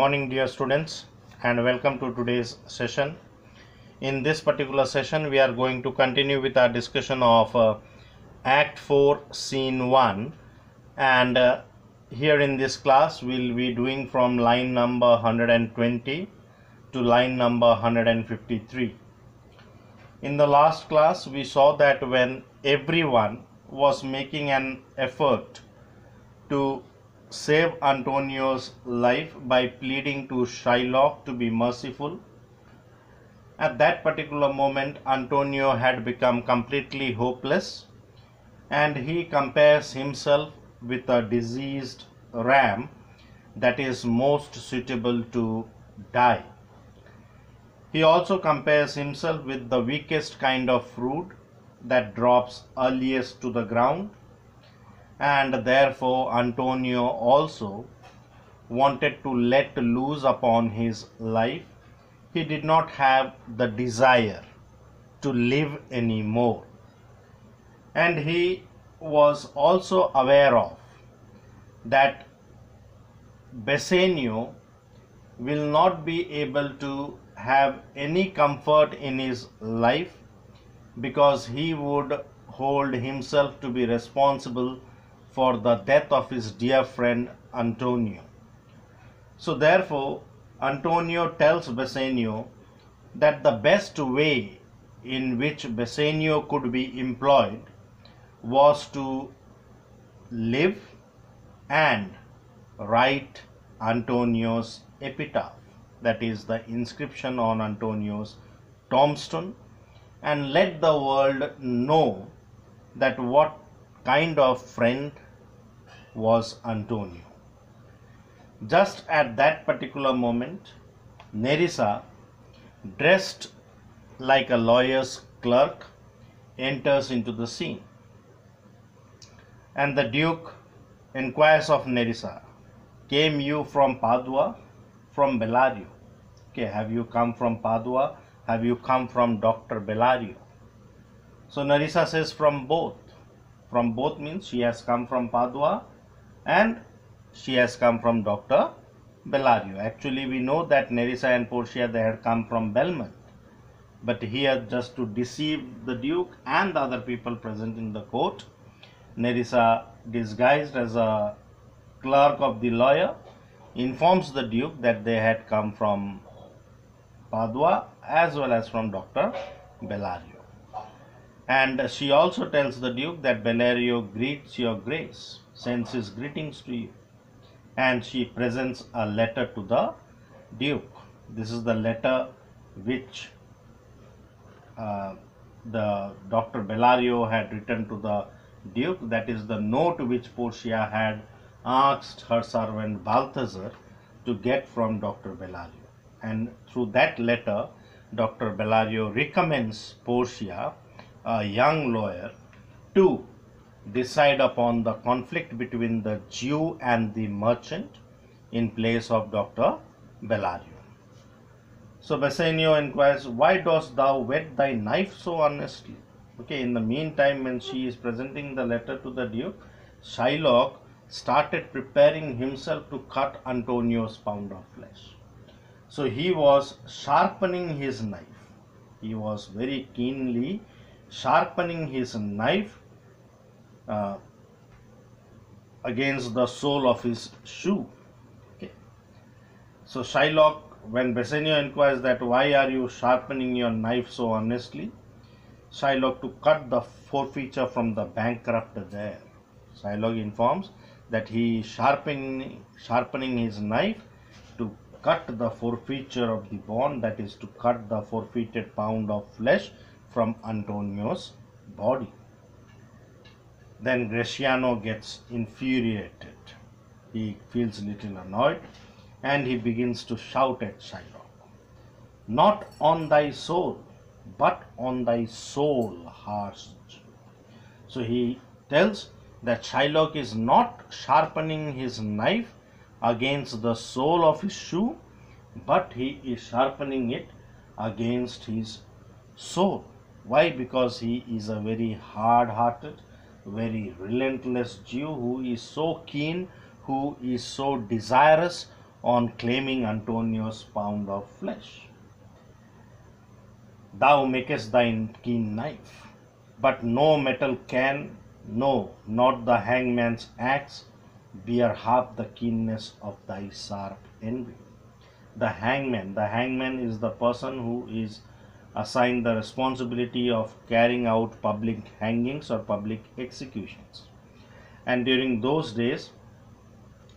morning, dear students, and welcome to today's session. In this particular session, we are going to continue with our discussion of Act 4, Scene 1, and here in this class, we'll be doing from line number 120 to line number 153. In the last class, we saw that when everyone was making an effort to save Antonio's life by pleading to Shylock to be merciful, at that particular moment Antonio had become completely hopeless, and he compares himself with a diseased ram that is most suitable to die. He also compares himself with the weakest kind of fruit that drops earliest to the ground, and therefore Antonio also wanted to let loose upon his life. He did not have the desire to live anymore, and he was also aware of that Bassanio will not be able to have any comfort in his life because he would hold himself to be responsible for the death of his dear friend Antonio. So therefore Antonio tells Bassanio that the best way in which Bassanio could be employed was to live and write Antonio's epitaph, that is the inscription on Antonio's tombstone, and let the world know that what kind of friend was Antonio. Just at that particular moment, Nerissa, dressed like a lawyer's clerk, enters into the scene, and the Duke inquires of Nerissa, "Came you from Padua, from Bellario?" Okay, have you come from Padua? Have you come from Dr. Bellario? So Nerissa says from both. From both means she has come from Padua and she has come from Dr. Bellario. Actually, we know that Nerissa and Portia, they had come from Belmont. But here, just to deceive the Duke and the other people present in the court, Nerissa, disguised as a clerk of the lawyer, informs the Duke that they had come from Padua as well as from Dr. Bellario. And she also tells the Duke that Bellario greets your grace, sends his greetings to you. And she presents a letter to the Duke. This is the letter which the Dr. Bellario had written to the Duke. That is the note which Portia had asked her servant Balthazar to get from Dr. Bellario. And through that letter, Dr. Bellario recommends Portia, a young lawyer, to decide upon the conflict between the Jew and the merchant in place of Dr. Bellario. So Bassanio inquires, "Why dost thou whet thy knife so earnestly?" Okay, in the meantime, when she is presenting the letter to the Duke, Shylock started preparing himself to cut Antonio's pound of flesh. So he was sharpening his knife. He was very keenly sharpening his knife against the sole of his shoe. Okay. So Shylock, when Bassanio inquires that why are you sharpening your knife so earnestly, Shylock, to cut the forfeiture from the bankrupt there. Shylock informs that he is sharpening his knife to cut the forfeiture of the bond, that is to cut the forfeited pound of flesh from Antonio's body. Then Gratiano gets infuriated. He feels a little annoyed and he begins to shout at Shylock, "Not on thy soul, but on thy soul, harsh Jew." So he tells that Shylock is not sharpening his knife against the sole of his shoe, but he is sharpening it against his soul. Why? Because he is a very hard-hearted, very relentless Jew who is so keen, who is so desirous on claiming Antonio's pound of flesh. Thou makest thy keen knife, but no metal can, no, not the hangman's axe, bear half the keenness of thy sharp envy. The hangman is the person who is assigned the responsibility of carrying out public hangings or public executions. And during those days,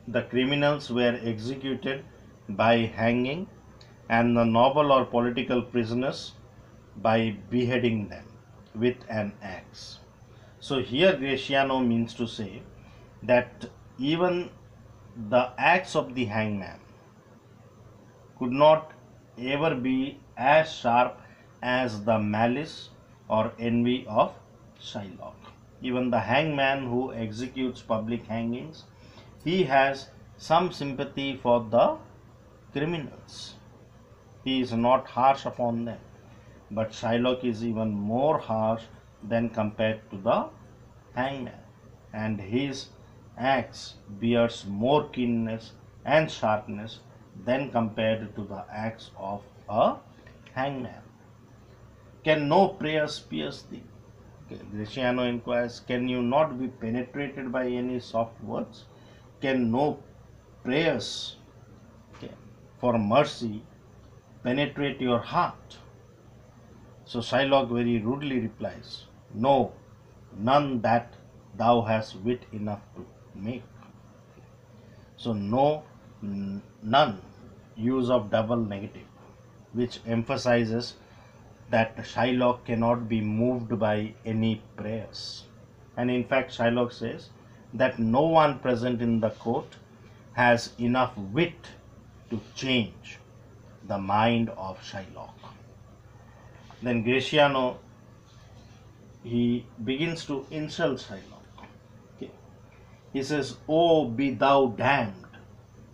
the criminals were executed by hanging, and the noble or political prisoners by beheading them with an axe. So here Graciano means to say that even the axe of the hangman could not ever be as sharp as the malice or envy of Shylock. Even the hangman who executes public hangings, he has some sympathy for the criminals. He is not harsh upon them. But Shylock is even more harsh than compared to the hangman, and his axe bears more keenness and sharpness than compared to the axe of a hangman. Can no prayers pierce thee? Graciano inquires, can you not be penetrated by any soft words? Can no prayers for mercy penetrate your heart? So Shylock very rudely replies, no, none that thou hast wit enough to make. So no, none, use of double negative, which emphasizes that Shylock cannot be moved by any prayers. And in fact, Shylock says that no one present in the court has enough wit to change the mind of Shylock. Then Graciano, he begins to insult Shylock. Okay. He says, "Oh, be thou damned,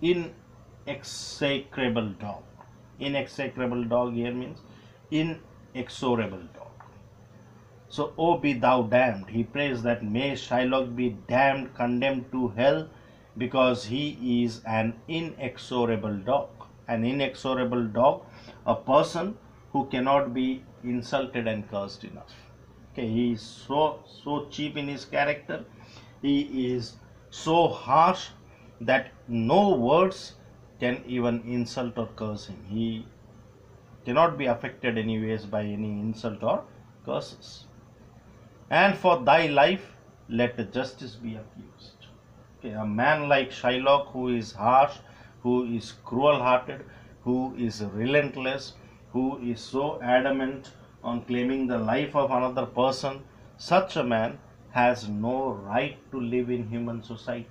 inexecrable dog." Inexecrable dog here means inexorable dog. So, "Oh, be thou damned." He prays that may Shylock be damned, condemned to hell, because he is an inexorable dog. An inexorable dog, a person who cannot be insulted and cursed enough. Okay, he is so cheap in his character. He is so harsh that no words can even insult or curse him. He cannot be affected anyways by any insult or curses. And for thy life, let justice be accused. Okay, a man like Shylock, who is harsh, who is cruel-hearted, who is relentless, who is so adamant on claiming the life of another person, such a man has no right to live in human society.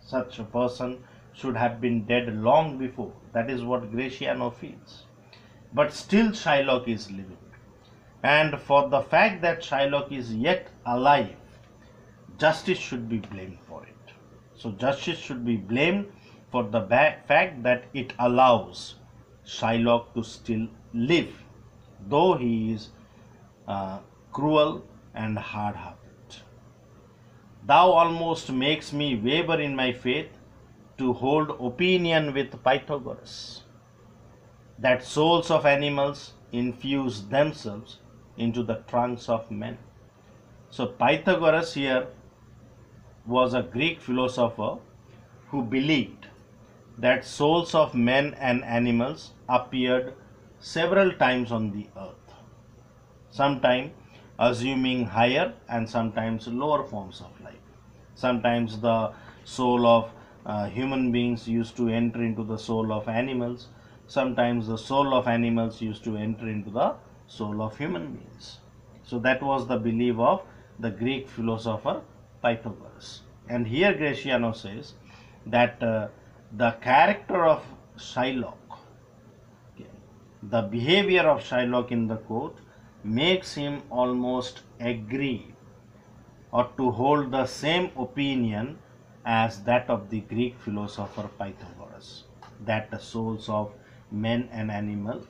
Such a person should have been dead long before. That is what Graciano feels. But still Shylock is living. And for the fact that Shylock is yet alive, justice should be blamed for it. So justice should be blamed for the fact that it allows Shylock to still live, though he is cruel and hard-hearted. Thou almost makes me waver in my faith to hold opinion with Pythagoras, that souls of animals infuse themselves into the trunks of men. So Pythagoras here was a Greek philosopher who believed that souls of men and animals appeared several times on the earth, sometimes assuming higher and sometimes lower forms of life. Sometimes the soul of human beings used to enter into the soul of animals. Sometimes the soul of animals used to enter into the soul of human beings. So that was the belief of the Greek philosopher Pythagoras. And here Graciano says that the character of Shylock, the behavior of Shylock in the court, makes him almost agree or to hold the same opinion as that of the Greek philosopher Pythagoras, that the souls of men and animals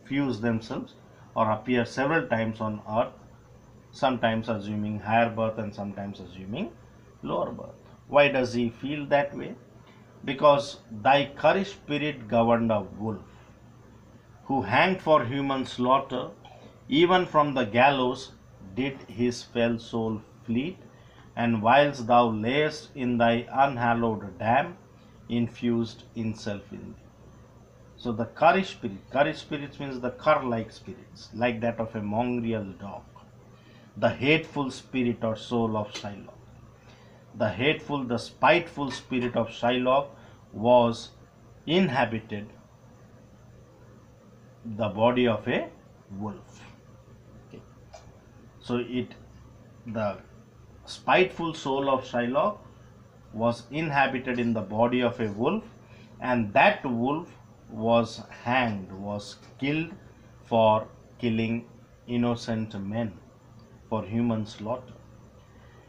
fuse themselves or appear several times on earth, sometimes assuming higher birth and sometimes assuming lower birth. Why does he feel that way? because thy curry spirit governed a wolf, who hanged for human slaughter, even from the gallows did his fell soul flee, and whilst thou layest in thy unhallowed dam, infused insult in thee. So the curry spirits means the cur-like spirits, like that of a mongrel dog. The hateful spirit or soul of Shylock. The spiteful spirit of Shylock was inhabited the body of a wolf. Okay. So the spiteful soul of Shylock was inhabited in the body of a wolf, and that wolf was hanged, was killed for killing innocent men, for human slaughter.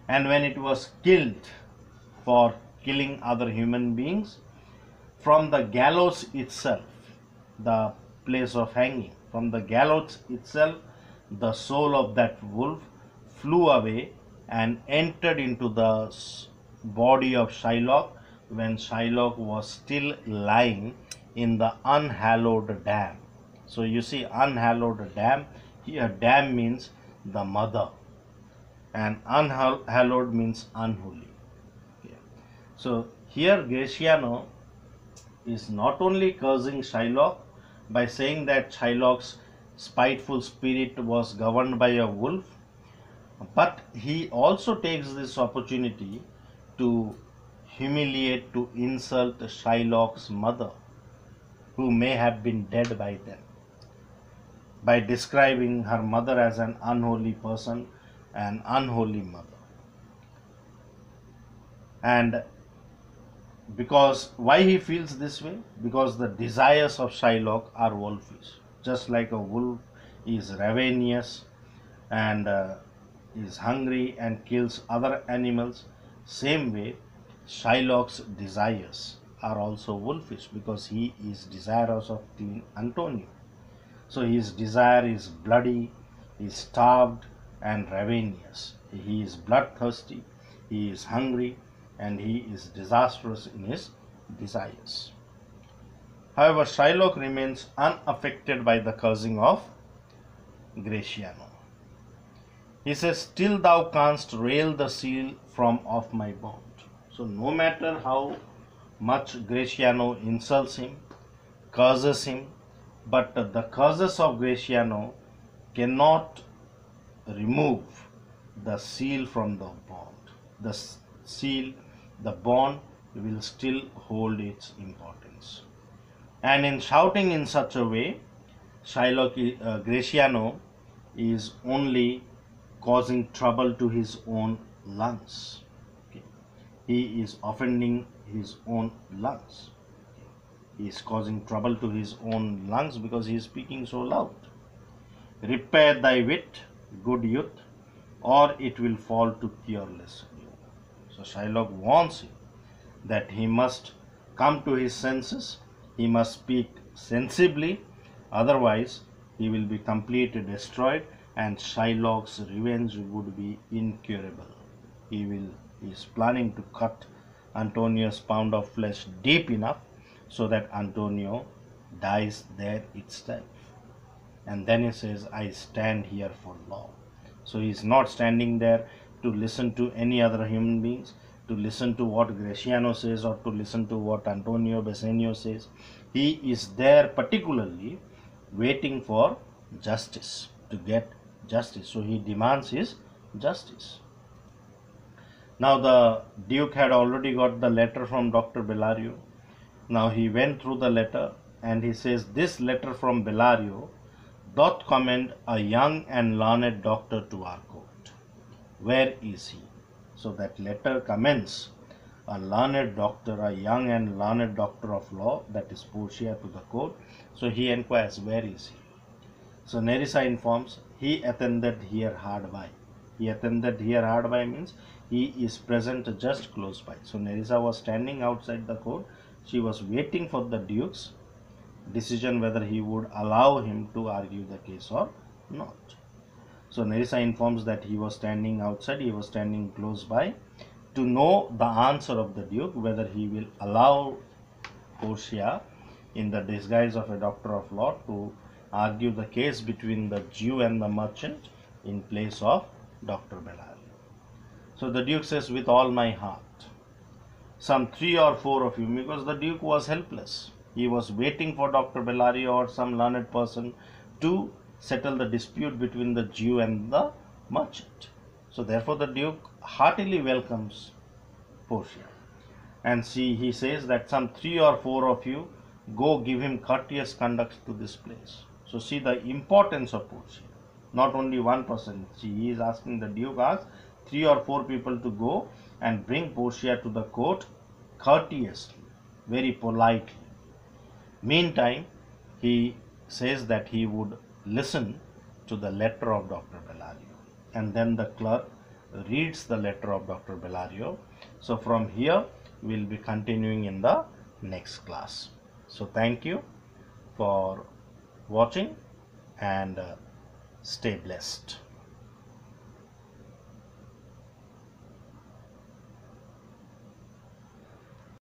And when it was killed for killing other human beings, from the gallows itself, the place of hanging, from the gallows itself, the soul of that wolf flew away and entered into the body of Shylock when Shylock was still lying in the unhallowed dam. So you see, unhallowed dam, here dam means the mother, and unhallowed means unholy. Okay. So here Graciano is not only cursing Shylock by saying that Shylock's spiteful spirit was governed by a wolf, but he also takes this opportunity to humiliate, to insult Shylock's mother, who may have been dead by then, by describing her mother as an unholy person, an unholy mother. And because why he feels this way? Because the desires of Shylock are wolfish. Just like a wolf is ravenous and is hungry and kills other animals, same way Shylock's desires are also wolfish, because he is desirous of killing Antonio. So his desire is bloody, he is starved and ravenous. He is bloodthirsty, he is hungry, and he is disastrous in his desires. However, Shylock remains unaffected by the cursing of Graciano. He says, "Till thou canst rail the seal from off my bond." So no matter how much Graciano insults him, curses him, but the curses of Graciano cannot remove the seal from the bond. The seal, the bond will still hold its importance. And in shouting in such a way, Graciano is only causing trouble to his own lungs. Okay. He is offending his own lungs. Okay. He is causing trouble to his own lungs because he is speaking so loud. "Repair thy wit, good youth, or it will fall to careless you." So Shylock warns him that he must come to his senses, he must speak sensibly, otherwise he will be completely destroyed, and Shylock's revenge would be incurable. He is planning to cut Antonio's pound of flesh deep enough so that Antonio dies there itself. And then he says, "I stand here for law." So he is not standing there to listen to any other human beings, to listen to what Graciano says or to listen to what Antonio Bassanio says. He is there particularly waiting for justice, to get justice. So he demands his justice. Now the Duke had already got the letter from Dr. Bellario. Now he went through the letter and he says, "This letter from Bellario doth commend a young and learned doctor to our court. Where is he?" So that letter commends a learned doctor, a young and learned doctor of law, that is Portia, to the court. So he inquires, "Where is he?" So Nerissa informs, "He attended here hard by." He attended here hard by means he is present just close by. So Nerissa was standing outside the court. She was waiting for the Duke's decision whether he would allow him to argue the case or not. So Nerissa informs that he was standing outside, he was standing close by, to know the answer of the Duke, whether he will allow Portia, in the disguise of a doctor of law, to argue the case between the Jew and the merchant in place of Dr. Bellario. So the Duke says, with all my heart. Some 3 or 4 of you, because the Duke was helpless. He was waiting for Dr. Bellario or some learned person to settle the dispute between the Jew and the merchant. So therefore the Duke heartily welcomes Portia. And see, he says that some 3 or 4 of you go give him courteous conduct to this place. So see the importance of Portia. Not only one person. See, he is asking, the Duke asks 3 or 4 people to go and bring Portia to the court courteously, very politely. Meantime, he says that he would listen to the letter of Dr. Bellario. And then the clerk reads the letter of Dr. Bellario. So from here, we will be continuing in the next class. So thank you for watching and stay blessed.